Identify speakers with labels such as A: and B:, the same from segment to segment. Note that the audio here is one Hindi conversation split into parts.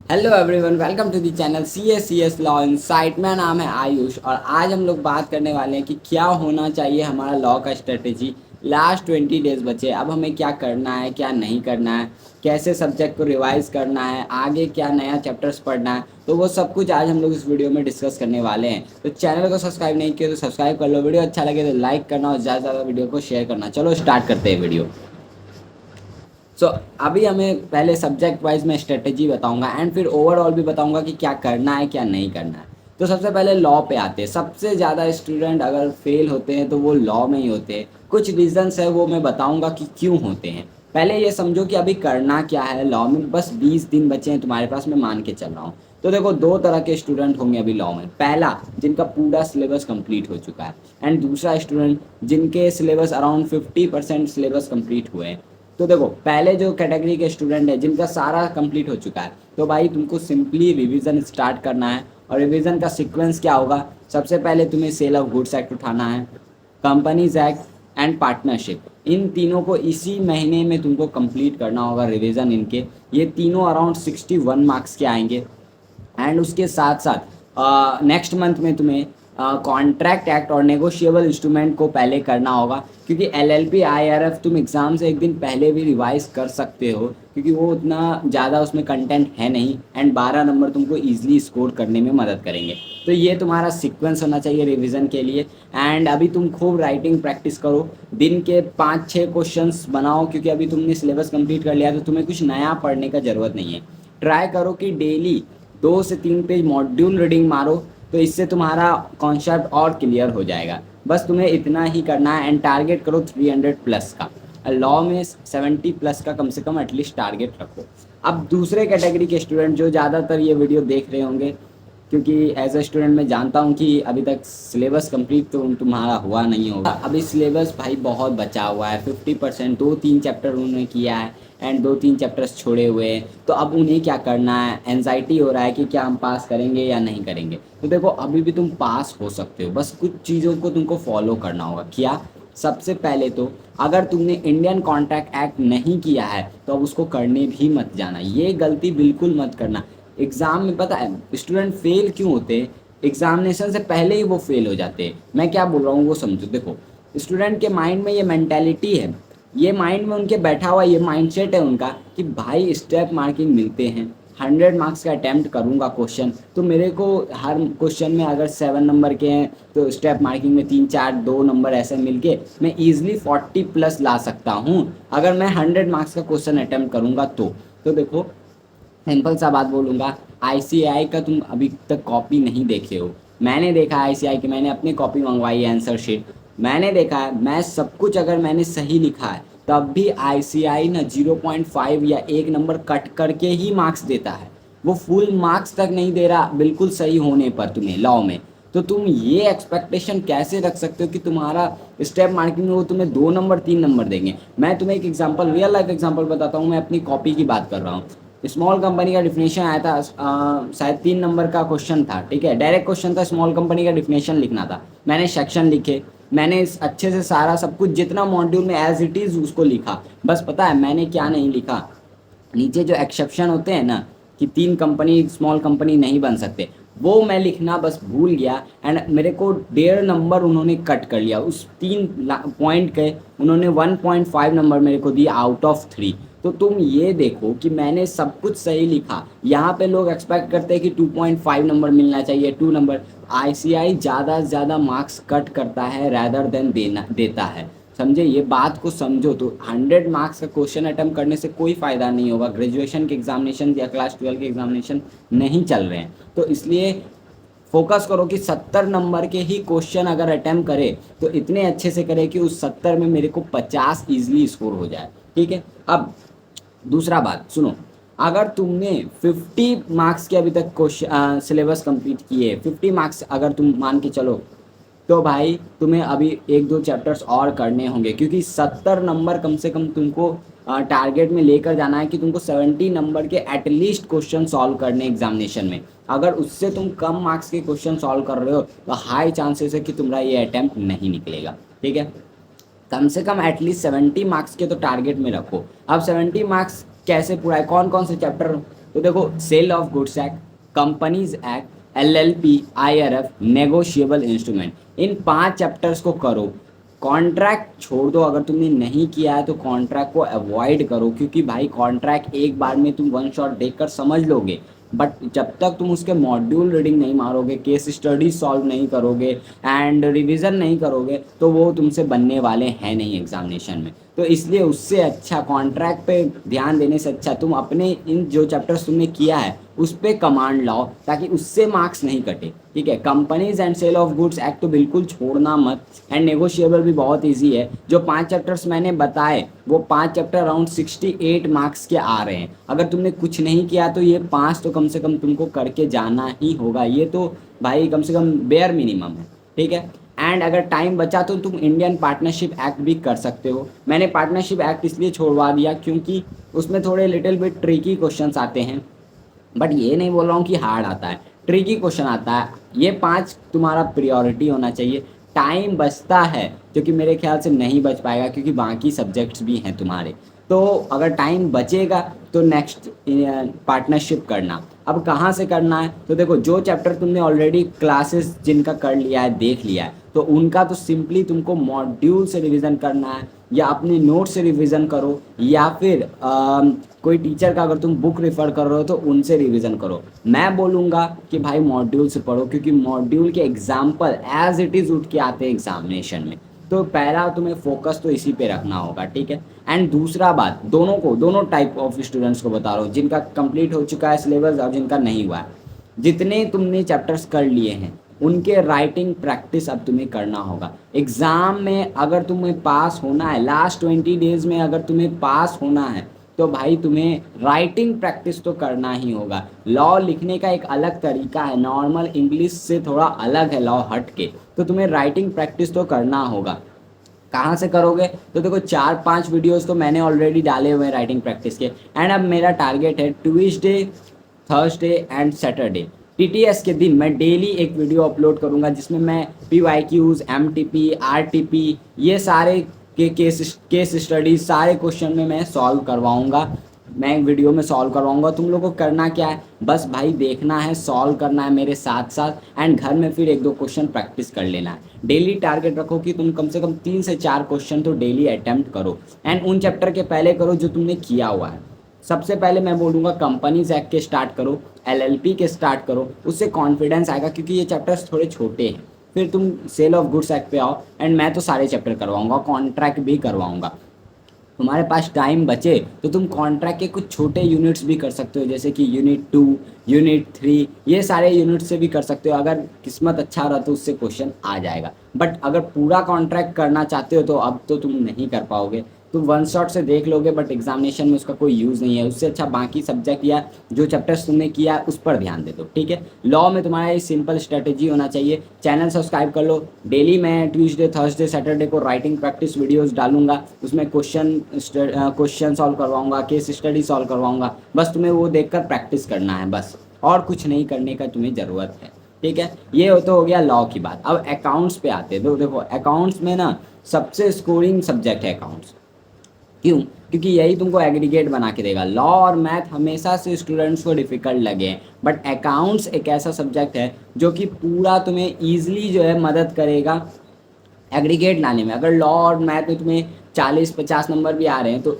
A: Hello everyone, welcome to the channel C S law insight. मेरा नाम है आयुष और आज हम लोग बात करने वाले हैं कि क्या होना चाहिए हमारा लॉ का स्ट्रेटेजी। लास्ट 20 डेज बचे, अब हमें क्या करना है क्या नहीं करना है, कैसे सब्जेक्ट को रिवाइज करना है, आगे क्या नया चैप्टर्स पढ़ना है, तो वो सब कुछ आज हम लोग इस वीडियो में डिस्कस करने वाले हैं। तो चैनल को सब्सक्राइब नहीं किया तो सब्सक्राइब कर लो, वीडियो अच्छा लगे तो लाइक करना और ज़्यादा से ज़्यादा वीडियो को शेयर करना। चलो स्टार्ट करते हैं वीडियो। अभी हमें पहले सब्जेक्ट वाइज में स्ट्रेटेजी बताऊंगा एंड फिर ओवरऑल भी बताऊंगा कि क्या करना है क्या नहीं करना है। तो सबसे पहले लॉ पे आते हैं। सबसे ज़्यादा स्टूडेंट अगर फेल होते हैं तो वो लॉ में ही होते हैं। कुछ रीजंस है वो मैं बताऊंगा कि क्यों होते हैं। पहले ये समझो कि अभी करना क्या है लॉ में। बस 20 दिन बचे हैं तुम्हारे पास, मैं मान के चल रहा हूँ। तो देखो, दो तरह के स्टूडेंट होंगे अभी लॉ में। पहला, जिनका पूरा सिलेबस कंप्लीट हो चुका है, एंड दूसरा स्टूडेंट जिनके सिलेबस अराउंड 50% सिलेबस कंप्लीट हुए हैं। तो देखो, पहले जो कैटेगरी के स्टूडेंट है जिनका सारा कंप्लीट हो चुका है, तो भाई तुमको सिंपली रिवीजन स्टार्ट करना है। और रिवीजन का सीक्वेंस क्या होगा? सबसे पहले तुम्हें सेल ऑफ गुड्स एक्ट उठाना है, कंपनीज एक्ट एंड पार्टनरशिप। इन तीनों को इसी महीने में तुमको कंप्लीट करना होगा रिवीजन इनके। ये तीनों अराउंड 61 मार्क्स के आएंगे। एंड उसके साथ साथ नेक्स्ट मंथ में तुम्हें कॉन्ट्रैक्ट एक्ट और नेगोशिएबल इंस्ट्रूमेंट को पहले करना होगा, क्योंकि एलएलपी आईआरएफ तुम एग्ज़ाम से एक दिन पहले भी रिवाइज कर सकते हो, क्योंकि वो उतना ज़्यादा उसमें कंटेंट है नहीं। एंड 12 नंबर तुमको ईजिली स्कोर करने में मदद करेंगे। तो ये तुम्हारा सीक्वेंस होना चाहिए रिवीजन के लिए। एंड अभी तुम खूब राइटिंग प्रैक्टिस करो, दिन के 5-6 क्वेश्चंस बनाओ, क्योंकि अभी तुमने सिलेबस कंप्लीट कर लिया तो तुम्हें कुछ नया पढ़ने का ज़रूरत नहीं है। ट्राई करो कि डेली 2 से 3 पेज मॉड्यूल रीडिंग मारो, तो इससे तुम्हारा कॉन्सेप्ट और क्लियर हो जाएगा। बस तुम्हें इतना ही करना है एंड टारगेट करो 300 प्लस का। लॉ में 70 प्लस का कम से कम एटलीस्ट टारगेट रखो। अब दूसरे कैटेगरी के स्टूडेंट जो ज़्यादातर ये वीडियो देख रहे होंगे, क्योंकि एज अ स्टूडेंट मैं जानता हूँ कि अभी तक सिलेबस कंप्लीट तो तुम्हारा हुआ नहीं होगा। अभी सिलेबस भाई बहुत बचा हुआ है, 50%। 2-3 चैप्टर उन्होंने किया है एंड 2-3 चैप्टर्स छोड़े हुए हैं। तो अब उन्हें क्या करना है, एनजाइटी हो रहा है कि क्या हम पास करेंगे या नहीं करेंगे। तो देखो, अभी भी तुम पास हो सकते हो, बस कुछ चीज़ों को तुमको फॉलो करना होगा। क्या? सबसे पहले तो अगर तुमने इंडियन कॉन्ट्रैक्ट एक्ट नहीं किया है तो अब उसको करने भी मत जाना, ये गलती बिल्कुल मत करना। एग्ज़ाम में पता है स्टूडेंट फेल क्यों होते हैं? एग्जामिनेशन से पहले ही वो फेल हो जाते हैं। मैं क्या बोल रहा हूँ वो समझो। देखो, स्टूडेंट के माइंड में ये मेंटेलिटी है, ये माइंड में उनके बैठा हुआ ये माइंडसेट है उनका कि भाई स्टेप मार्किंग मिलते हैं, 100 मार्क्स का अटैम्प्ट करूँगा क्वेश्चन, तो मेरे को हर क्वेश्चन में अगर 7 नंबर के हैं तो स्टेप मार्किंग में 3-4-2 नंबर ऐसे मिलके मैं ईजिली 40 प्लस ला सकता हूँ, अगर मैं 100 मार्क्स का क्वेश्चन अटैम्प्ट करूँगा तो देखो, सिंपल सा बात बोलूँगा, आईसीएआई का तुम अभी तक कॉपी नहीं देखे हो। मैंने देखा है आईसीएआई की, मैंने अपनी कॉपी मंगवाई है, आंसर शीट मैंने देखा है। मैं सब कुछ अगर मैंने सही लिखा है तब भी आईसीएआई ना 0.5 या 1 नंबर कट करके ही मार्क्स देता है। वो फुल मार्क्स तक नहीं दे रहा बिल्कुल सही होने पर तुम्हें लॉ में। तो तुम ये एक्सपेक्टेशन कैसे रख सकते हो कि तुम्हारा स्टेप मार्किंग में वो तुम्हें 2 नंबर 3 नंबर देंगे? मैं तुम्हें एक एग्जांपल, रियल लाइफ एग्जांपल बताता हूँ। मैं अपनी कॉपी की बात कर रहा हूँ। स्मॉल कंपनी का डिफिनेशन आया था, शायद 3 नंबर का क्वेश्चन था, ठीक है, डायरेक्ट क्वेश्चन था। स्मॉल कंपनी का डिफिनेशन लिखना था, मैंने सेक्शन लिखे, मैंने अच्छे से सारा सब कुछ जितना मॉड्यूल में एज इट इज़ उसको लिखा। बस पता है मैंने क्या नहीं लिखा? नीचे जो एक्सेप्शन होते हैं ना, कि 3 कंपनी स्मॉल कंपनी नहीं बन सकते, वो मैं लिखना बस भूल गया। एंड मेरे को 1.5 नंबर उन्होंने कट कर लिया उस 3 पॉइंट के। उन्होंने 1.5 नंबर मेरे को दिया आउट ऑफ 3। तो तुम ये देखो कि मैंने सब कुछ सही लिखा। यहाँ पे लोग एक्सपेक्ट करते हैं कि 2.5 नंबर मिलना चाहिए, 2 नंबर। आईसीआई ज़्यादा से ज़्यादा मार्क्स कट करता है रैदर देन देता है। समझे? ये बात को समझो। तो 100 मार्क्स का क्वेश्चन अटैम्प्ट करने से कोई फ़ायदा नहीं होगा। ग्रेजुएशन के एग्जामिनेशन या क्लास 12 के एग्जामिनेशन नहीं चल रहे हैं, तो इसलिए फोकस करो कि 70 नंबर के ही क्वेश्चन अगर अटैम्प्ट करे तो इतने अच्छे से करे कि उस 70 में मेरे को 50 ईजिली स्कोर हो जाए। ठीक है। अब दूसरा बात सुनो, अगर तुमने 50 मार्क्स के अभी तक क्वेश्चन सिलेबस कंप्लीट किए, 50 मार्क्स अगर तुम मान के चलो, तो भाई तुम्हें अभी 1-2 चैप्टर्स और करने होंगे, क्योंकि 70 नंबर कम से कम तुमको टारगेट में लेकर जाना है कि तुमको 70 नंबर के एटलीस्ट क्वेश्चन सॉल्व करने एग्जामिनेशन में। अगर उससे तुम कम मार्क्स के क्वेश्चन सॉल्व कर रहे हो तो हाई चांसेस है कि तुम्हारा ये अटैम्प्ट नहीं निकलेगा। ठीक है। कम से कम एटलीस्ट 70 मार्क्स के तो टारगेट में रखो। अब 70 मार्क्स कैसे पूरा है, कौन कौन से चैप्टर तो देखो sale of goods act, companies act, LLP, IRF, negotiable instrument, इन 5 चैप्टर्स को करो। कॉन्ट्रैक्ट छोड़ दो, अगर तुमने नहीं किया है तो कॉन्ट्रैक्ट को अवॉइड करो, क्योंकि भाई कॉन्ट्रैक्ट एक बार में तुम वन शॉट देखकर समझ लोगे, बट जब तक तुम उसके मॉड्यूल रीडिंग नहीं मारोगे, केस स्टडी सॉल्व नहीं करोगे एंड रिवीजन नहीं करोगे, तो वो तुमसे बनने वाले हैं नहीं एग्जामिनेशन में। तो इसलिए उससे अच्छा कॉन्ट्रैक्ट पे ध्यान देने से अच्छा तुम अपने इन जो चैप्टर्स तुमने किया है उस पर कमांड लाओ, ताकि उससे मार्क्स नहीं कटे। ठीक है, companies and sale of goods act तो बिल्कुल छोड़ना मत, एंड नेगोशिएबल भी बहुत ईजी है। जो 5 चैप्टर्स मैंने बताए वो 5 चैप्टर अराउंड 68 मार्क्स के आ रहे हैं। अगर तुमने कुछ नहीं किया तो ये 5 तो कम से कम तुमको करके जाना ही होगा, ये तो भाई कम से कम बेयर मिनिमम है। ठीक है, एंड अगर टाइम बचा तो तुम इंडियन पार्टनरशिप एक्ट भी कर सकते हो। मैंने पार्टनरशिप एक्ट इसलिए छोड़वा दिया क्योंकि उसमें थोड़े लिटिल बिट ट्रिकी क्वेश्चंस आते हैं, बट ये नहीं बोल रहा हूँ कि हार्ड आता है, ट्रिकी क्वेश्चन आता है। ये 5 तुम्हारा प्रियोरिटी होना चाहिए। टाइम बचता है जो कि मेरे ख्याल से नहीं बच पाएगा, क्योंकि बाकी सब्जेक्ट्स भी हैं तुम्हारे। तो अगर टाइम बचेगा तो नेक्स्ट पार्टनरशिप करना। अब कहाँ से करना है, तो देखो जो चैप्टर तुमने ऑलरेडी क्लासेस जिनका कर लिया है, देख लिया है, तो उनका तो सिंपली तुमको मॉड्यूल से रिवीजन करना है, या अपने नोट से रिवीजन करो, या फिर कोई टीचर का अगर तुम बुक रेफर कर रहे हो तो उनसे रिवीजन करो। मैं बोलूँगा कि भाई मॉड्यूल से पढ़ो, क्योंकि मॉड्यूल के एग्जाम्पल एज इट इज़ उठ के आते हैं एग्जामिनेशन में। तो पहला तुम्हें फोकस तो इसी पे रखना होगा। ठीक है, एंड दूसरा बात, दोनों टाइप ऑफ स्टूडेंट्स को बता रहा हूँ, जिनका कंप्लीट हो चुका है सिलेबस और जिनका नहीं हुआ है। जितने तुमने चैप्टर्स कर लिए हैं उनके राइटिंग प्रैक्टिस अब तुम्हें करना होगा। एग्ज़ाम में अगर तुम्हें पास होना है, लास्ट 20 डेज़ में अगर तुम्हें पास होना है, तो भाई तुम्हें राइटिंग प्रैक्टिस तो करना ही होगा। लॉ लिखने का एक अलग तरीका है, नॉर्मल इंग्लिश से थोड़ा अलग है लॉ हट के, तो तुम्हें राइटिंग प्रैक्टिस तो करना होगा। कहाँ से करोगे, तो देखो 4-5 वीडियोस तो मैंने ऑलरेडी डाले हुए हैं राइटिंग प्रैक्टिस के, एंड अब मेरा टारगेट है Tuesday, Thursday and Saturday, TTS के दिन मैं डेली एक वीडियो अपलोड करूँगा, जिसमें मैं PYQs, MTP, RTP, ये सारे के केस स्टडीज सारे क्वेश्चन में मैं सॉल्व करवाऊँगा। मैं एक वीडियो में सॉल्व करवाऊँगा। तुम लोगों को करना क्या है, बस भाई देखना है, सॉल्व करना है मेरे साथ साथ, एंड घर में फिर 1-2 क्वेश्चन प्रैक्टिस कर लेना है। डेली टारगेट रखो कि तुम कम से कम 3 से 4 क्वेश्चन तो डेली अटैम्प्ट करो, एंड उन चैप्टर के पहले करो जो तुमने किया हुआ है। सबसे पहले मैं बोलूँगा कंपनीज एक्ट के स्टार्ट करो, LLP के स्टार्ट करो, उससे कॉन्फिडेंस आएगा, क्योंकि ये चैप्टर्स थोड़े छोटे हैं। फिर तुम सेल ऑफ गुड्स एक्ट पे आओ, एंड मैं तो सारे चैप्टर करवाऊँगा, कॉन्ट्रैक्ट भी करवाऊँगा। तुम्हारे पास टाइम बचे तो तुम कॉन्ट्रैक्ट के कुछ छोटे यूनिट्स भी कर सकते हो, जैसे कि यूनिट 2, यूनिट 3, ये सारे यूनिट से भी कर सकते हो। अगर किस्मत अच्छा रहा तो उससे क्वेश्चन आ जाएगा, बट अगर पूरा कॉन्ट्रैक्ट करना चाहते हो तो अब तो तुम नहीं कर पाओगे। तुम वन शॉट से देख लोगे, बट एग्जामिनेशन में उसका कोई यूज़ नहीं है। उससे अच्छा बाकी सब्जेक्ट या जो चैप्टर्स तुमने किया उस पर ध्यान दे दो। ठीक है, लॉ में तुम्हारा ये सिंपल स्ट्रेटेजी होना चाहिए। चैनल सब्सक्राइब कर लो। डेली मैं ट्यूसडे, थर्सडे, सैटरडे को राइटिंग प्रैक्टिस वीडियोस डालूंगा, उसमें क्वेश्चन सॉल्व करवाऊंगा, केस स्टडी सॉल्व करवाऊंगा। बस तुम्हें वो देखकर प्रैक्टिस करना है, बस और कुछ नहीं करने का तुम्हें ज़रूरत है। ठीक है, ये तो हो गया लॉ की बात। अब अकाउंट्स पे आते हैं। तो देखो अकाउंट्स में ना सबसे स्कोरिंग सब्जेक्ट है अकाउंट्स। क्यों? क्योंकि यही तुमको एग्रीगेट बना के देगा। लॉ और मैथ हमेशा से स्टूडेंट्स को डिफ़िकल्ट लगे हैं, बट अकाउंट्स एक ऐसा सब्जेक्ट है जो कि पूरा तुम्हें ईजिली जो है मदद करेगा एग्रीगेट लाने में। अगर लॉ और मैथ में तुम्हें 40-50 नंबर भी आ रहे हैं, तो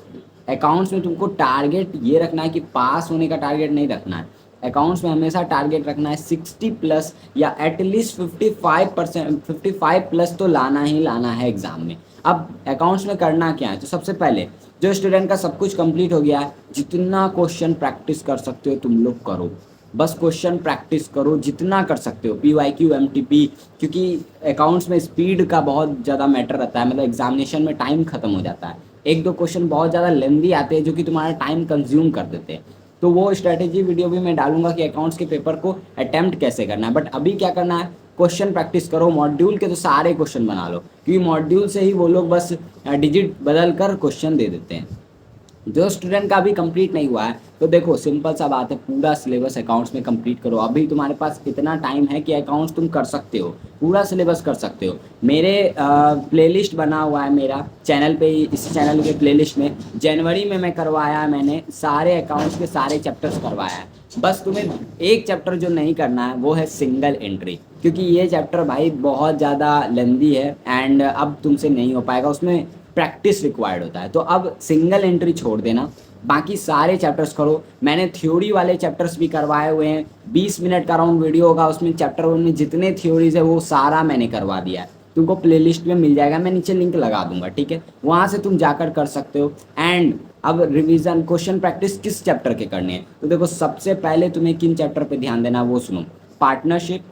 A: अकाउंट्स में तुमको टारगेट ये रखना है कि पास होने का टारगेट नहीं रखना है। अकाउंट्स में हमेशा टारगेट रखना है 60 प्लस या एटलीस्ट 55 प्लस तो लाना ही लाना है एग्ज़ाम में। अब अकाउंट्स में करना क्या है, तो सबसे पहले जो स्टूडेंट का सब कुछ कंप्लीट हो गया है, जितना क्वेश्चन प्रैक्टिस कर सकते हो तुम लोग करो। बस क्वेश्चन प्रैक्टिस करो जितना कर सकते हो, PYQ, MTP, क्योंकि अकाउंट्स में स्पीड का बहुत ज़्यादा मैटर रहता है। मतलब एग्जामिनेशन में टाइम ख़त्म हो जाता है, 1-2 क्वेश्चन बहुत ज़्यादा लेंदी आते हैं जो कि तुम्हारा टाइम कंज्यूम कर देते हैं। तो वो स्ट्रेटेजी वीडियो भी मैं डालूंगा कि अकाउंट्स के पेपर को अटेम्प्ट कैसे करना है। बट अभी क्या करना है, क्वेश्चन प्रैक्टिस करो। मॉड्यूल के तो सारे क्वेश्चन बना लो, क्योंकि मॉड्यूल से ही वो लोग बस डिजिट बदल कर क्वेश्चन दे देते हैं। जो स्टूडेंट का अभी कंप्लीट नहीं हुआ है, तो देखो सिंपल सा बात है, पूरा सिलेबस अकाउंट्स में कंप्लीट करो। अभी तुम्हारे पास इतना टाइम है कि अकाउंट्स तुम कर सकते हो, पूरा सिलेबस कर सकते हो। मेरे प्लेलिस्ट बना हुआ है मेरा चैनल पे ही, इस चैनल के प्लेलिस्ट में जनवरी में मैं करवाया है, मैंने सारे अकाउंट्स के सारे चैप्टर्स करवाया है। बस तुम्हें एक चैप्टर जो नहीं करना है वो है सिंगल एंट्री, क्योंकि ये चैप्टर भाई बहुत ज़्यादा लेंदी है एंड अब तुमसे नहीं हो पाएगा, उसमें प्रैक्टिस रिक्वायर्ड होता है। तो अब सिंगल एंट्री छोड़ देना, बाकी सारे चैप्टर्स करो। मैंने थ्योरी वाले चैप्टर्स भी करवाए हुए हैं, 20 मिनट का राउंड वीडियो होगा, उसमें चैप्टर वन में जितने थ्योरीज है वो सारा मैंने करवा दिया है। तुमको प्लेलिस्ट में मिल जाएगा, मैं नीचे लिंक लगा दूंगा, ठीक है, वहाँ से तुम जाकर कर सकते हो। एंड अब रिवीजन क्वेश्चन प्रैक्टिस किस चैप्टर के करने हैं, तो देखो सबसे पहले तुम्हें किन चैप्टर पे ध्यान देना है वो सुनो। पार्टनरशिप,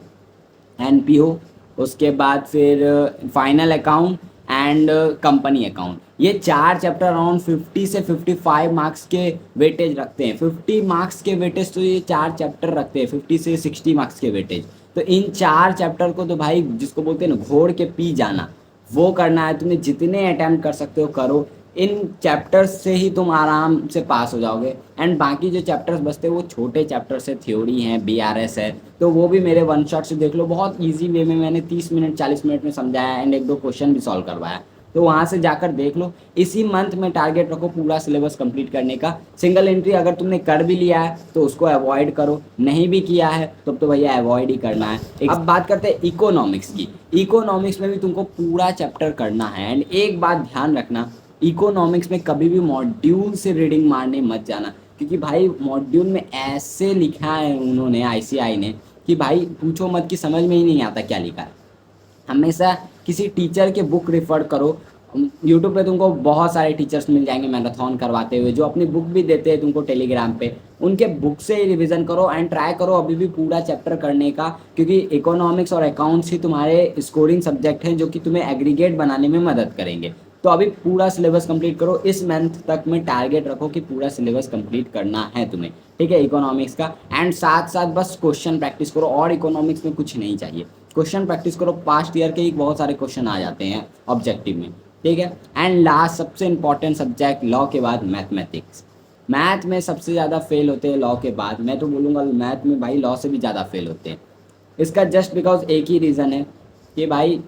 A: एनपीओ, उसके बाद फिर final account and company account, ये चार चैप्टर अराउंड 50 से 55 मार्क्स के वेटेज रखते हैं। 50 मार्क्स के वेटेज तो ये चार चैप्टर रखते हैं, 50 से 60 मार्क्स के वेटेज। तो इन चार चैप्टर को तो भाई जिसको बोलते हैं ना घोड़ के पी जाना, वो करना है तुम्हें। जितने अटैम्प्ट कर सकते हो करो, इन चैप्टर्स से ही तुम आराम से पास हो जाओगे। एंड बाकी जो चैप्टर्स बचते हैं वो छोटे चैप्टर्स है, थ्योरी हैं, बीआरएस है, तो वो भी मेरे वन शॉट से देख लो, बहुत इजी वे में मैंने 30 मिनट 40 मिनट में समझाया एंड एक दो क्वेश्चन भी सॉल्व करवाया, तो वहाँ से जाकर देख लो। इसी मंथ में टारगेट रखो पूरा सिलेबस कंप्लीट करने का। सिंगल एंट्री अगर तुमने कर भी लिया है तो उसको अवॉइड करो, नहीं भी किया है तो भैया अवॉइड ही करना है। अब बात करते हैं इकोनॉमिक्स की। इकोनॉमिक्स में भी तुमको पूरा चैप्टर करना है एंड एक बात ध्यान रखना, इकोनॉमिक्स में कभी भी मॉड्यूल से रीडिंग मारने मत जाना, क्योंकि भाई मॉड्यूल में ऐसे लिखा है उन्होंने आईसीआई ने कि भाई पूछो मत कि समझ में ही नहीं आता क्या लिखा है। हमेशा किसी टीचर के बुक रेफर करो। यूट्यूब पे तुमको बहुत सारे टीचर्स मिल जाएंगे मैराथन करवाते हुए, जो अपनी बुक भी देते हैं तुमको टेलीग्राम पे, उनके बुक से ही रिवीजन करो एंड ट्राई करो अभी भी पूरा चैप्टर करने का, क्योंकि इकोनॉमिक्स और अकाउंट्स ही तुम्हारे स्कोरिंग सब्जेक्ट हैं जो कि तुम्हें एग्रीगेट बनाने में मदद करेंगे। तो अभी पूरा सिलेबस कंप्लीट करो, इस मंथ तक में टारगेट रखो कि पूरा सिलेबस कंप्लीट करना है तुम्हें, ठीक है, इकोनॉमिक्स का। एंड साथ साथ बस क्वेश्चन प्रैक्टिस करो, और इकोनॉमिक्स में कुछ नहीं चाहिए, क्वेश्चन प्रैक्टिस करो। पास्ट ईयर के ही बहुत सारे क्वेश्चन आ जाते हैं ऑब्जेक्टिव में, ठीक है। एंड लास्ट सबसे इंपॉर्टेंट सब्जेक्ट लॉ के बाद मैथमेटिक्स। मैथ में सबसे ज़्यादा फेल होते हैं लॉ के बाद, मैं तो बोलूँगा मैथ में भाई लॉ से भी ज़्यादा फेल होते हैं। इसका जस्ट बिकॉज एक ही रीज़न है कि भाई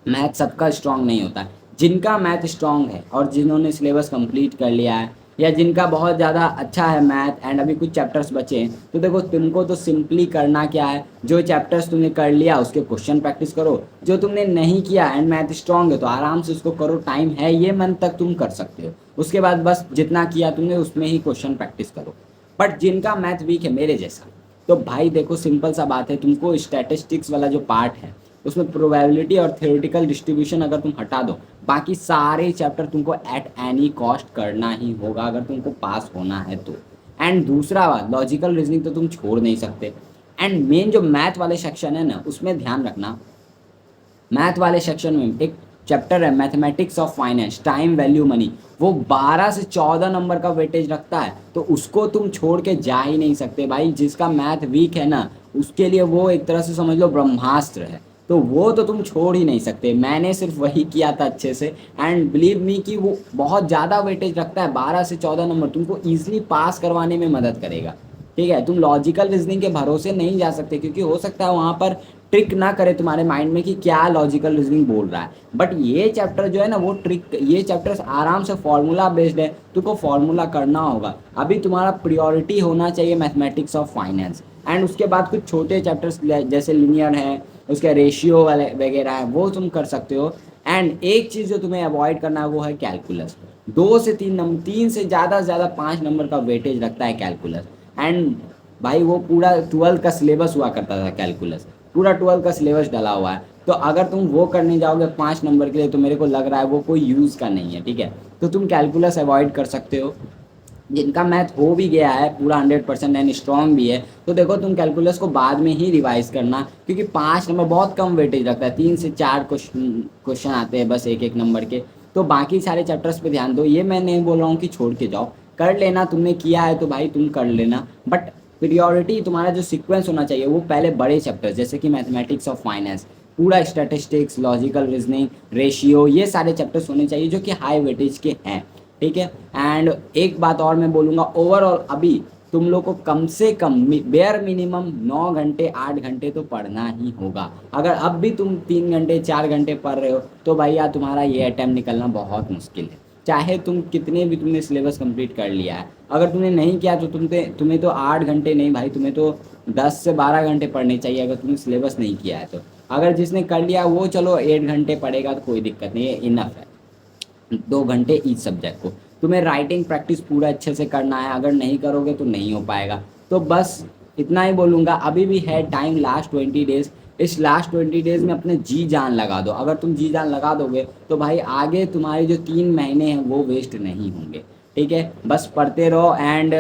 A: मैथ सबका स्ट्रांग नहीं होता है। जिनका मैथ स्ट्रांग है और जिन्होंने सिलेबस कंप्लीट कर लिया है, या जिनका बहुत ज़्यादा अच्छा है मैथ एंड अभी कुछ चैप्टर्स बचे हैं, तो देखो तुमको तो सिंपली करना क्या है, जो चैप्टर्स तुमने कर लिया उसके क्वेश्चन प्रैक्टिस करो। जो तुमने नहीं किया एंड मैथ स्ट्रांग है तो आराम से उसको करो, टाइम है, ये मंथ तक तुम कर सकते हो। उसके बाद बस जितना किया तुमने उसमें ही क्वेश्चन प्रैक्टिस करो। बट जिनका मैथ वीक है मेरे जैसा, तो भाई देखो सिंपल सा बात है, तुमको स्टैटिस्टिक्स वाला जो पार्ट है उसमें प्रोबेबिलिटी और थ्योरेटिकल डिस्ट्रीब्यूशन अगर तुम हटा दो, बाकी सारे चैप्टर तुमको एट एनी कॉस्ट करना ही होगा अगर तुमको पास होना है तो। एंड दूसरा बात, लॉजिकल रीजनिंग तो तुम छोड़ नहीं सकते। एंड मेन जो मैथ वाले सेक्शन है ना, उसमें ध्यान रखना, मैथ वाले सेक्शन में एक चैप्टर है mathematics of finance, time value money, वो 12 से 14 नंबर का वेटेज रखता है, तो उसको तुम छोड़ के जा ही नहीं सकते भाई। जिसका मैथ वीक है ना, उसके लिए वो एक तरह से समझ लो ब्रह्मास्त्र है, तो वो तो तुम छोड़ ही नहीं सकते। मैंने सिर्फ वही किया था अच्छे से, एंड बिलीव मी कि वो बहुत ज़्यादा वेटेज रखता है, 12 से 14 नंबर तुमको ईजिली पास करवाने में मदद करेगा, ठीक है। तुम लॉजिकल रीजनिंग के भरोसे नहीं जा सकते, क्योंकि हो सकता है वहाँ पर ट्रिक ना करे तुम्हारे माइंड में कि क्या लॉजिकल रीजनिंग बोल रहा है। बट ये चैप्टर जो है ना वो ट्रिक, ये चैप्टर्स आराम से फॉर्मूला बेस्ड है, तुमको फॉर्मूला करना होगा। अभी तुम्हारा प्रियोरिटी होना चाहिए मैथमेटिक्स ऑफ फाइनेंस, एंड उसके बाद कुछ छोटे चैप्टर्स जैसे लीनियर है, उसके रेशियो वाले वगैरह है, वो तुम कर सकते हो। एंड एक चीज़ जो तुम्हें अवॉइड करना है वो है कैलकुलस। 2 से 3 नंबर, 3 से ज़्यादा 5 नंबर का वेटेज रखता है कैलकुलस। एंड भाई वो पूरा 12 का सिलेबस हुआ करता था कैलकुलस, पूरा 12 का सिलेबस डला हुआ है। तो अगर तुम वो करने जाओगे 5 नंबर के लिए, तो मेरे को लग रहा है वो कोई यूज़ का नहीं है, ठीक है। तो तुम कैलकुलस अवॉइड कर सकते हो। जिनका मैथ हो भी गया है पूरा 100% एंड स्ट्रॉन्ग भी है, तो देखो तुम कैलकुलस को बाद में ही रिवाइज करना, क्योंकि 5 नंबर बहुत कम वेटेज रखता है, 3 से 4 क्वेश्चन आते हैं बस एक एक नंबर के। तो बाकी सारे चैप्टर्स पे ध्यान दो। ये मैं नहीं बोल रहा हूँ कि छोड़ के जाओ, कर लेना, तुमने किया है तो भाई तुम कर लेना, बट प्रियोरिटी तुम्हारा जो सीक्वेंस होना चाहिए वो पहले बड़े चैप्टर्स जैसे कि मैथमेटिक्स ऑफ फाइनेंस, पूरा स्टैटिस्टिक्स, लॉजिकल रीजनिंग, रेशियो, ये सारे चैप्टर्स होने चाहिए जो कि हाई वेटेज के हैं। ठीक है। एंड एक बात और मैं बोलूँगा, ओवरऑल अभी तुम लोग को कम से कम बेयर मिनिमम 9 घंटे 8 घंटे तो पढ़ना ही होगा। अगर अब भी तुम 3 घंटे 4 घंटे पढ़ रहे हो तो भैया तुम्हारा ये अटैम्प्ट निकलना बहुत मुश्किल है। चाहे तुम कितने भी तुमने सिलेबस कंप्लीट कर लिया है, अगर तुमने नहीं किया तो तुम्हें तो 8 घंटे नहीं भाई, तुम्हें तो 10 से 12 घंटे पढ़ने चाहिए अगर तुमने सिलेबस नहीं किया है तो। अगर जिसने कर लिया वो चलो 8 घंटे पढ़ेगा तो कोई दिक्कत नहीं है, इनफ है। 2 घंटे ईच सब्जेक्ट को। तुम्हें राइटिंग प्रैक्टिस पूरा अच्छे से करना है, अगर नहीं करोगे तो नहीं हो पाएगा। तो बस इतना ही बोलूँगा, अभी भी है टाइम, लास्ट 20 डेज़। इस लास्ट 20 डेज़ में अपने जी जान लगा दो। अगर तुम जी जान लगा दोगे तो भाई आगे तुम्हारे जो 3 महीने हैं वो वेस्ट नहीं होंगे। ठीक है, बस पढ़ते रहो। एंड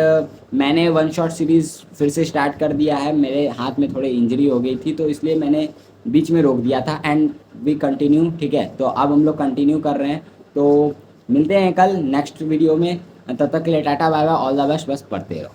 A: मैंने वन शॉट सीरीज़ फिर से स्टार्ट कर दिया है। मेरे हाथ में थोड़ी इंजरी हो गई थी तो इसलिए मैंने बीच में रोक दिया था। एंड वी कंटिन्यू, ठीक है, तो अब हम लोग कंटिन्यू कर रहे हैं। तो मिलते हैं कल नेक्स्ट वीडियो में। तब तक के लिए tata bye bye, all the best, बस पढ़ते रहो।